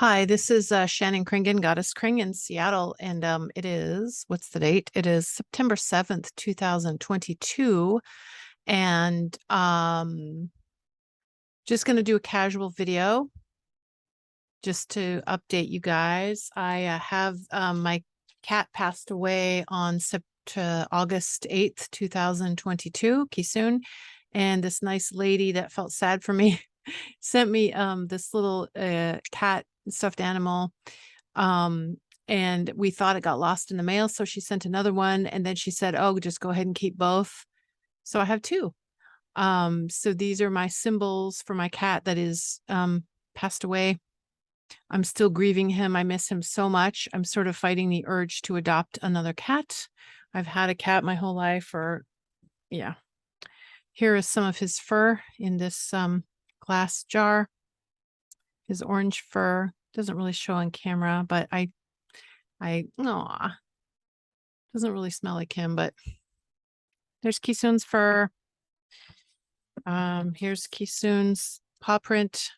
Hi, this is Shannon Kringen, Goddess Kring in Seattle, and it is, what's the date? It is September 7th, 2022, and just going to do a casual video just to update you guys. I have my cat passed away on August 8th, 2022, Kisun, and this nice lady that felt sad for me sent me this little cat stuffed animal, and we thought it got lost in the mail, so she sent another one, and then she said, oh, just go ahead and keep both. So I have two. So these are my symbols for my cat that is passed away. I'm still grieving him. I miss him so much. I'm sort of fighting the urge to adopt another cat. I've had a cat my whole life, or yeah. Here is some of his fur in this glass jar. His orange fur doesn't really show on camera, but aw, doesn't really smell like him, but there's Kisun's fur. Here's Kisun's paw print.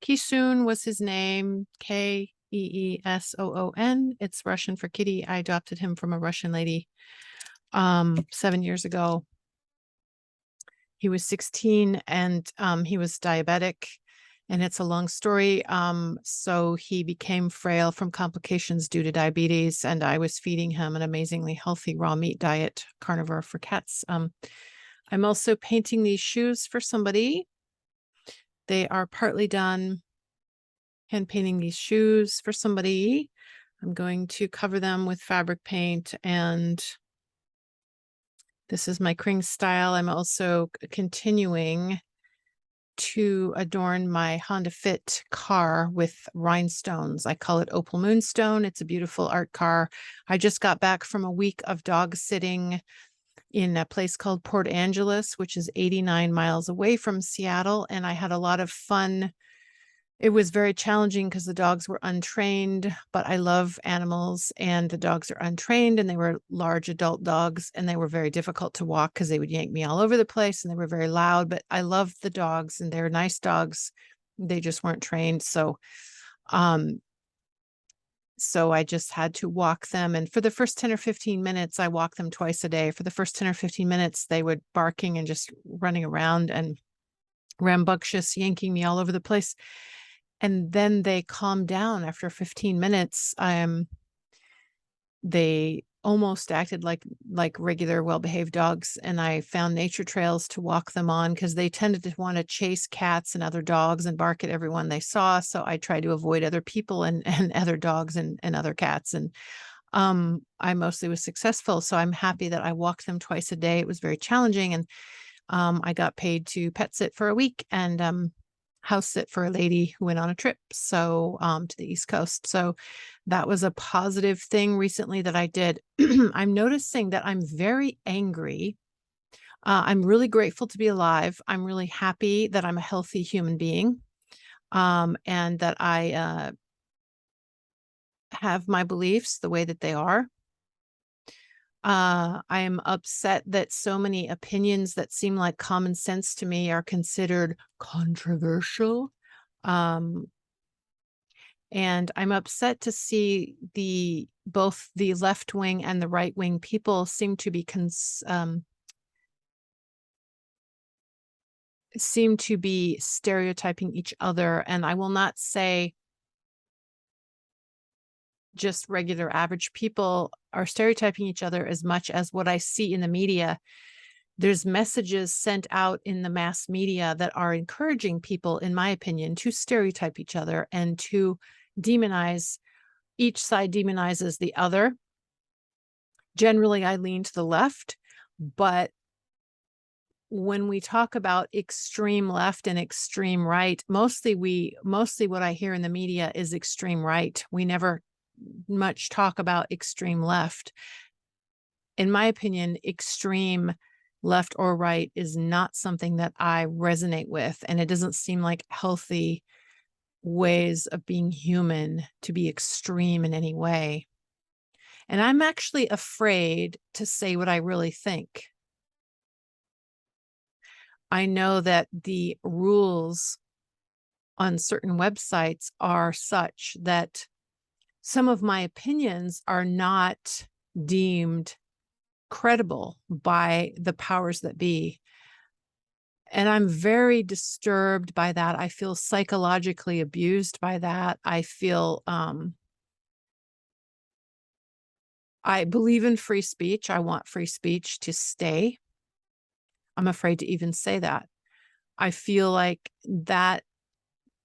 Kisun was his name, Keesoon. It's Russian for kitty. I adopted him from a Russian lady 7 years ago. He was 16 and he was diabetic, and it's a long story. So he became frail from complications due to diabetes, and I was feeding him an amazingly healthy raw meat diet, carnivore for cats. I'm also painting these shoes for somebody. They are partly done. Hand painting these shoes for somebody. I'm going to cover them with fabric paint, and this is my Kring style. I'm also continuing to adorn my Honda Fit car with rhinestones. I call it Opal Moonstone. It's a beautiful art car. I just got back from a week of dog sitting in a place called Port Angeles, which is 89 miles away from Seattle, and I had a lot of fun. It was very challenging because the dogs were untrained, but I love animals, and the dogs are untrained, and they were large adult dogs, and they were very difficult to walk because they would yank me all over the place, and they were very loud, but I love the dogs, and they're nice dogs. They just weren't trained. So I just had to walk them. And for the first 10 or 15 minutes, I walked them twice a day. For the first 10 or 15 minutes, they would barking and just running around and rambunctious, yanking me all over the place. And then they calmed down after 15 minutes. They almost acted like regular well-behaved dogs, and I found nature trails to walk them on because they tended to want to chase cats and other dogs and bark at everyone they saw. So I tried to avoid other people and other dogs and other cats. And I mostly was successful. So I'm happy that I walked them twice a day. It was very challenging, and I got paid to pet sit for a week and house sit for a lady who went on a trip to the East Coast. So that was a positive thing recently that I did. I'm noticing that I'm very angry. I'm really grateful to be alive. I'm really happy that I'm a healthy human being, and that I have my beliefs the way that they are. I am upset that so many opinions that seem like common sense to me are considered controversial. And I'm upset to see both the left wing and the right wing people seem to be stereotyping each other. And I will not say just regular average people are stereotyping each other as much as what I see in the media. There's messages sent out in the mass media that are encouraging people, in my opinion, to stereotype each other and to demonize. Each side demonizes the other. Generally, I lean to the left, but when we talk about extreme left and extreme right, mostly what I hear in the media is extreme right. We never much talk about extreme left. In my opinion, extreme left or right is not something that I resonate with, and it doesn't seem like healthy ways of being human to be extreme in any way. And I'm actually afraid to say what I really think. I know that the rules on certain websites are such that some of my opinions are not deemed credible by the powers that be. And I'm very disturbed by that. I feel psychologically abused by that. I feel, I believe in free speech. I want free speech to stay. I'm afraid to even say that. I feel like that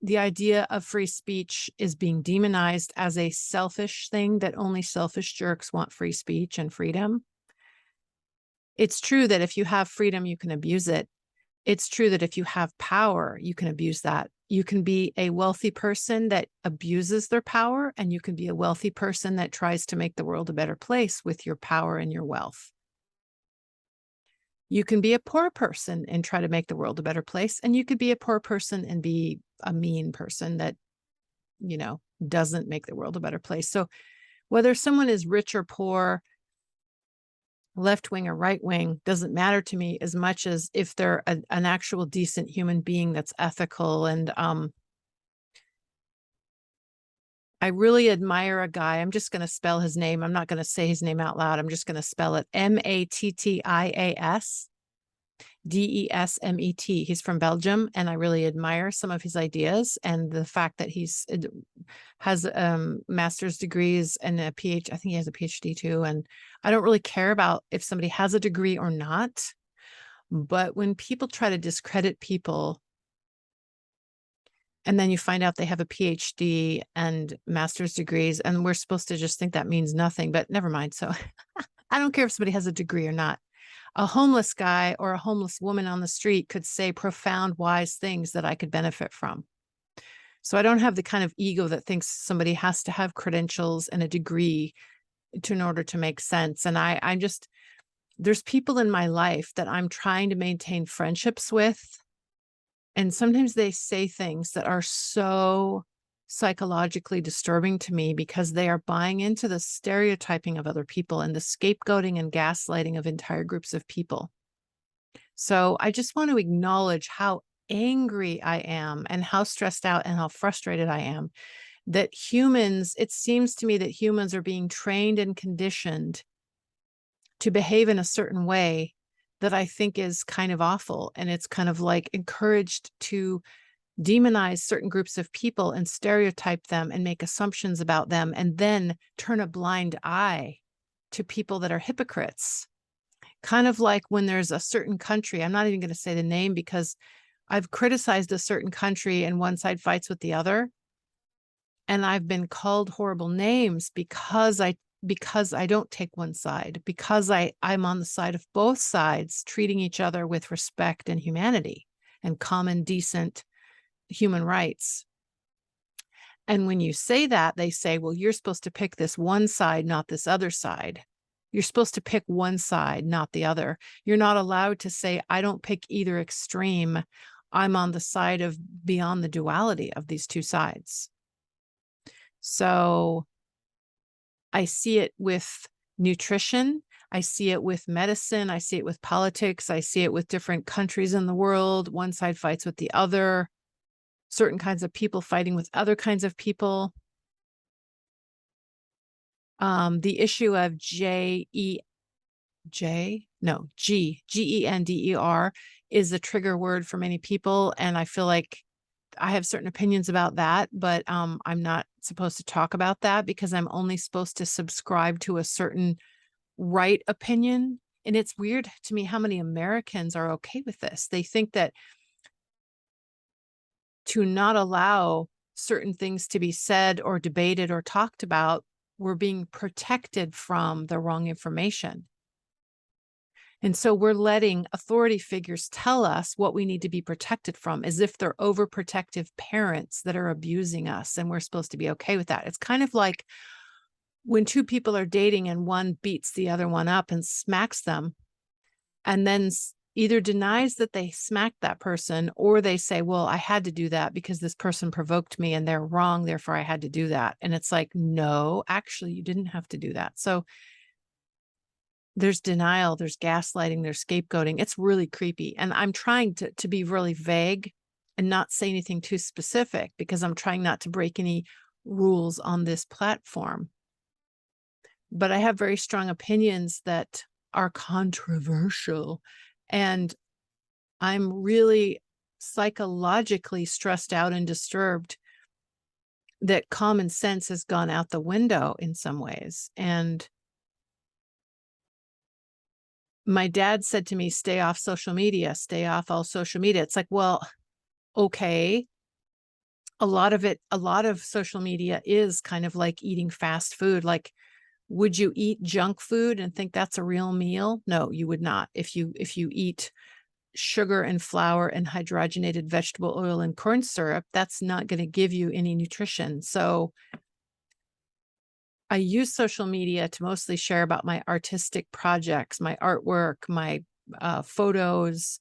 the idea of free speech is being demonized as a selfish thing, that only selfish jerks want free speech and freedom. It's true that if you have freedom, you can abuse it. It's true that if you have power, you can abuse that. You can be a wealthy person that abuses their power, and you can be a wealthy person that tries to make the world a better place with your power and your wealth. You can be a poor person and try to make the world a better place, and you could be a poor person and be a mean person that, you know, doesn't make the world a better place. So whether someone is rich or poor, left wing or right wing, doesn't matter to me as much as if they're an actual decent human being that's ethical. And I really admire a guy. I'm just going to spell his name. I'm not going to say his name out loud. I'm just going to spell it Mattias. Desmet. He's from Belgium, and I really admire some of his ideas and the fact that he's has master's degrees and a PhD. I think he has a PhD too. And I don't really care about if somebody has a degree or not, but when people try to discredit people, and then you find out they have a PhD and master's degrees, and we're supposed to just think that means nothing, but never mind. So I don't care if somebody has a degree or not. A homeless guy or a homeless woman on the street could say profound, wise things that I could benefit from. So I don't have the kind of ego that thinks somebody has to have credentials and a degree in order to make sense. And I'm just, there's people in my life that I'm trying to maintain friendships with. And sometimes they say things that are so psychologically disturbing to me because they are buying into the stereotyping of other people and the scapegoating and gaslighting of entire groups of people. So I just want to acknowledge how angry I am and how stressed out and how frustrated I am that humans, it seems to me that humans are being trained and conditioned to behave in a certain way that I think is kind of awful. And it's kind of like encouraged to demonize certain groups of people and stereotype them and make assumptions about them, and then turn a blind eye to people that are hypocrites. Kind of like when there's a certain country, I'm not even going to say the name because I've criticized a certain country and one side fights with the other. And I've been called horrible names because I don't take one side, because I'm on the side of both sides, treating each other with respect and humanity and common decent human rights. And when you say that, they say, well, you're supposed to pick this one side, not this other side. You're supposed to pick one side, not the other. You're not allowed to say, I don't pick either extreme. I'm on the side of beyond the duality of these two sides. So I see it with nutrition. I see it with medicine. I see it with politics. I see it with different countries in the world. One side fights with the other. Certain kinds of people fighting with other kinds of people. The issue of Gender is a trigger word for many people. And I feel like I have certain opinions about that, but I'm not supposed to talk about that because I'm only supposed to subscribe to a certain right opinion. And it's weird to me how many Americans are okay with this. They think that to not allow certain things to be said or debated or talked about, we're being protected from the wrong information. And so we're letting authority figures tell us what we need to be protected from, as if they're overprotective parents that are abusing us, and we're supposed to be okay with that. It's kind of like when two people are dating and one beats the other one up and smacks them, and then either denies that they smacked that person, or they say, well, I had to do that because this person provoked me and they're wrong, therefore I had to do that. And it's like, no, actually, you didn't have to do that. So there's denial, there's gaslighting, there's scapegoating. It's really creepy. And I'm trying to be really vague and not say anything too specific because I'm trying not to break any rules on this platform. But I have very strong opinions that are controversial, and I'm really psychologically stressed out and disturbed that common sense has gone out the window in some ways. And my dad said to me, stay off social media, stay off all social media. It's like, well, okay. A lot of social media is kind of like eating fast food. Like, would you eat junk food and think that's a real meal? No, you would not. If you eat sugar and flour and hydrogenated vegetable oil and corn syrup, that's not going to give you any nutrition. So I use social media to mostly share about my artistic projects, my artwork, my photos,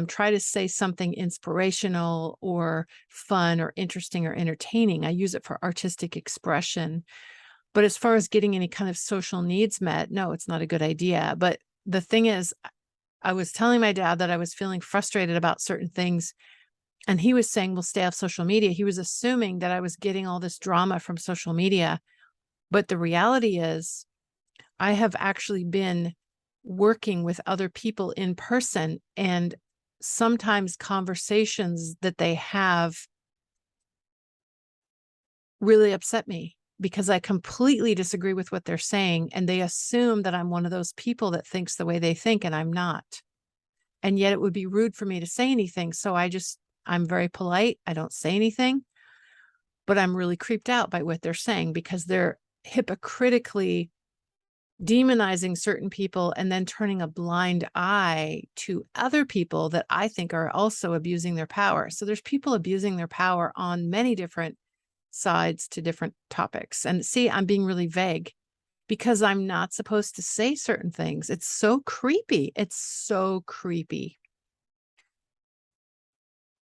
try to say something inspirational or fun or interesting or entertaining. I use it for artistic expression. But as far as getting any kind of social needs met, no, it's not a good idea. But the thing is, I was telling my dad that I was feeling frustrated about certain things. And he was saying, well, stay off social media. He was assuming that I was getting all this drama from social media. But the reality is, I have actually been working with other people in person, and sometimes conversations that they have really upset me because I completely disagree with what they're saying. And they assume that I'm one of those people that thinks the way they think, and I'm not. And yet it would be rude for me to say anything. So I'm very polite. I don't say anything, but I'm really creeped out by what they're saying because they're hypocritically demonizing certain people and then turning a blind eye to other people that I think are also abusing their power. So there's people abusing their power on many different sides to different topics. And see, I'm being really vague because I'm not supposed to say certain things. It's so creepy. It's so creepy.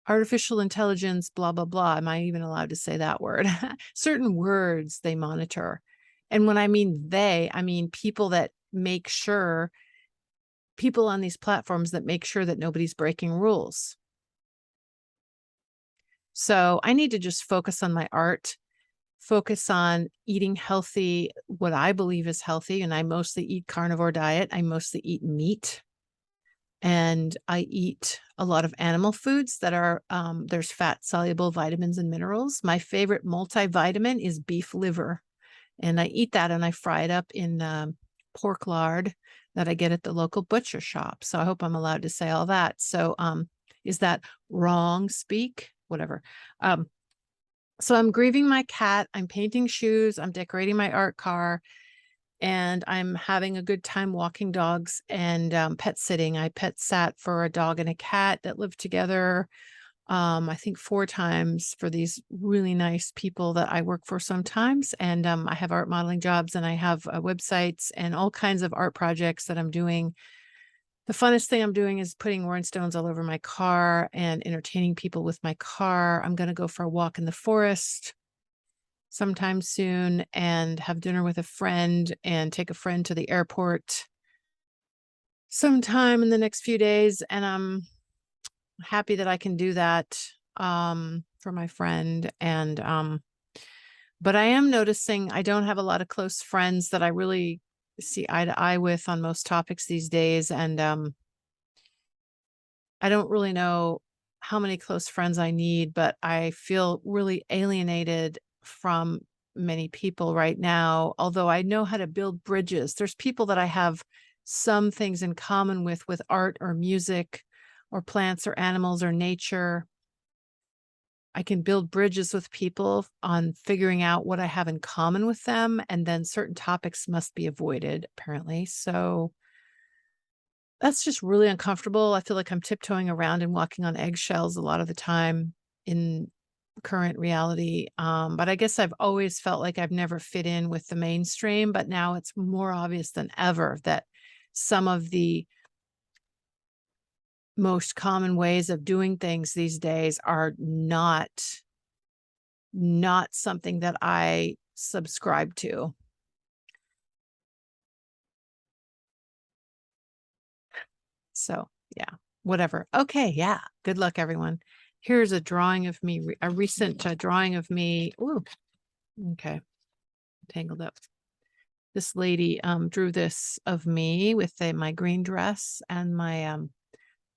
Artificial intelligence, blah, blah, blah. Am I even allowed to say that word? Certain words they monitor. And when I mean they, I mean people that make sure, people on these platforms that make sure that nobody's breaking rules. So I need to just focus on my art, focus on eating healthy, what I believe is healthy. And I mostly eat carnivore diet. I mostly eat meat. And I eat a lot of animal foods that are, there's fat soluble vitamins and minerals. My favorite multivitamin is beef liver. And I eat that and I fry it up in pork lard that I get at the local butcher shop. So I hope I'm allowed to say all that. So is that wrong speak? Whatever. So I'm grieving my cat. I'm painting shoes. I'm decorating my art car. And I'm having a good time walking dogs and pet sitting. I pet sat for a dog and a cat that lived together, I think 4 times for these really nice people that I work for sometimes. And I have art modeling jobs and I have websites and all kinds of art projects that I'm doing. The funnest thing I'm doing is putting rhinestones all over my car and entertaining people with my car. I'm going to go for a walk in the forest sometime soon and have dinner with a friend and take a friend to the airport sometime in the next few days. And I'm happy that I can do that for my friend. And but I am noticing I don't have a lot of close friends that I really see eye to eye with on most topics these days. And I don't really know how many close friends I need, but I feel really alienated from many people right now, although I know how to build bridges. There's people that I have some things in common with art or music or plants or animals or nature. I can build bridges with people on figuring out what I have in common with them, and then certain topics must be avoided, apparently. So that's just really uncomfortable. I feel like I'm tiptoeing around and walking on eggshells a lot of the time in current reality. But I guess I've always felt like I've never fit in with the mainstream, but now it's more obvious than ever that some of the most common ways of doing things these days are not something that I subscribe to. So yeah, whatever. Okay. Yeah. Good luck, everyone. Here's a drawing of me, a recent drawing of me. Ooh, okay, tangled up. This lady drew this of me with my green dress and my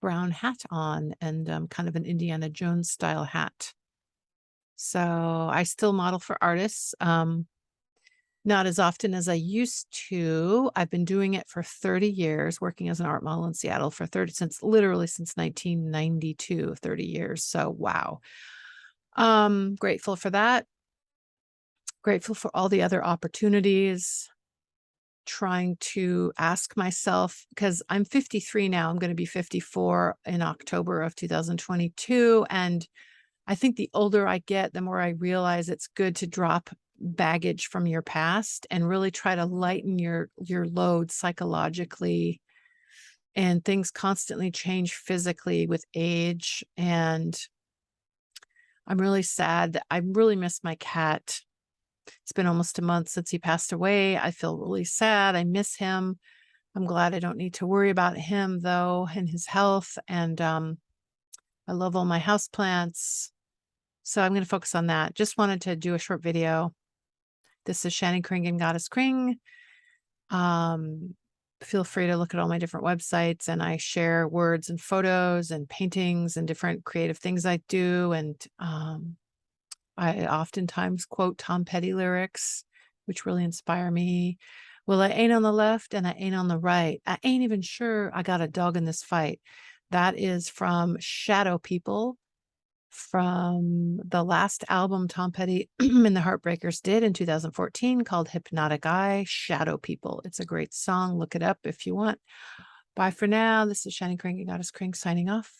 brown hat on, and kind of an Indiana Jones style hat. So I still model for artists. Not as often as I used to. I've been doing it for 30 years, working as an art model in Seattle for literally since 1992, 30 years. So wow. Grateful for that. Grateful for all the other opportunities. Trying to ask myself, because I'm 53 now, I'm going to be 54 in October of 2022. And I think the older I get, the more I realize it's good to drop baggage from your past and really try to lighten your load psychologically. And things constantly change physically with age. And I'm really sad that I really miss my cat. It's been almost a month since he passed away. I feel really sad. I miss him. I'm glad I don't need to worry about him though and his health. And I love all my houseplants. So I'm going to focus on that. Just wanted to do a short video. This is Shannon, Kringen, Goddess Kring. Feel free to look at all my different websites, and I share words and photos and paintings and different creative things I do. And I oftentimes quote Tom Petty lyrics, which really inspire me. Well, I ain't on the left and I ain't on the right. I ain't even sure I got a dog in this fight. That is from Shadow People, from the last album Tom Petty and the Heartbreakers did in 2014 called Hypnotic Eye, Shadow People. It's a great song. Look it up if you want. Bye for now. This is Shannon Kring, Goddess Kring, signing off.